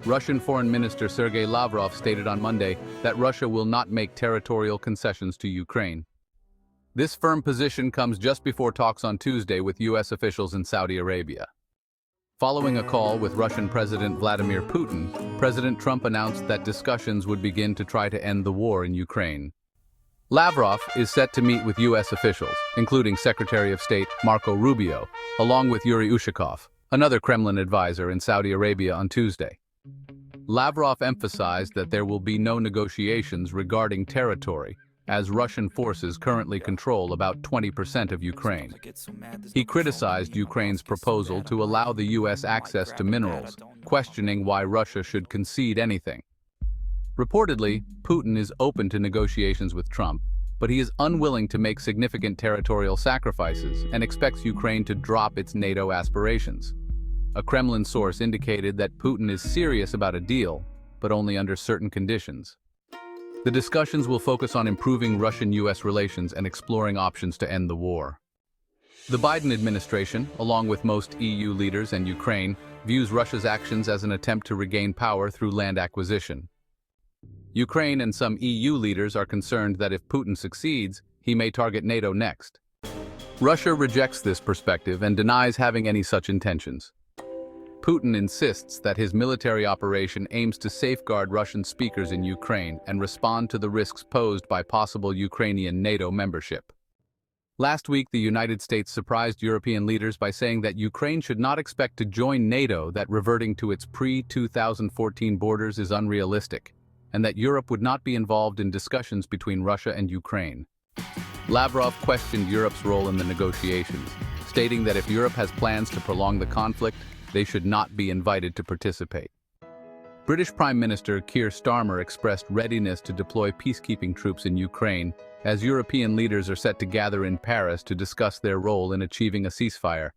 Russian Foreign Minister Sergey Lavrov stated on Monday that Russia will not make territorial concessions to Ukraine. This firm position comes just before talks on Tuesday with U.S. officials in Saudi Arabia. Following a call with Russian President Vladimir Putin, President Trump announced that discussions would begin to try to end the war in Ukraine. Lavrov is set to meet with U.S. officials, including Secretary of State Marco Rubio, along with Yuri Ushakov, another Kremlin advisor, in Saudi Arabia on Tuesday. Lavrov emphasized that there will be no negotiations regarding territory, as Russian forces currently control about 20% of Ukraine. He criticized Ukraine's proposal to allow the U.S. access to minerals, questioning why Russia should concede anything. Reportedly, Putin is open to negotiations with Trump, but he is unwilling to make significant territorial sacrifices and expects Ukraine to drop its NATO aspirations. A Kremlin source indicated that Putin is serious about a deal, but only under certain conditions. The discussions will focus on improving Russian-U.S. relations and exploring options to end the war. The Biden administration, along with most EU leaders and Ukraine, views Russia's actions as an attempt to regain power through land acquisition. Ukraine and some EU leaders are concerned that if Putin succeeds, he may target NATO next. Russia rejects this perspective and denies having any such intentions. Putin insists that his military operation aims to safeguard Russian speakers in Ukraine and respond to the risks posed by possible Ukrainian NATO membership. Last week, the United States surprised European leaders by saying that Ukraine should not expect to join NATO, that reverting to its pre-2014 borders is unrealistic, and that Europe would not be involved in discussions between Russia and Ukraine. Lavrov questioned Europe's role in the negotiations, stating that if Europe has plans to prolong the conflict, they should not be invited to participate. British Prime Minister Keir Starmer expressed readiness to deploy peacekeeping troops in Ukraine, as European leaders are set to gather in Paris to discuss their role in achieving a ceasefire.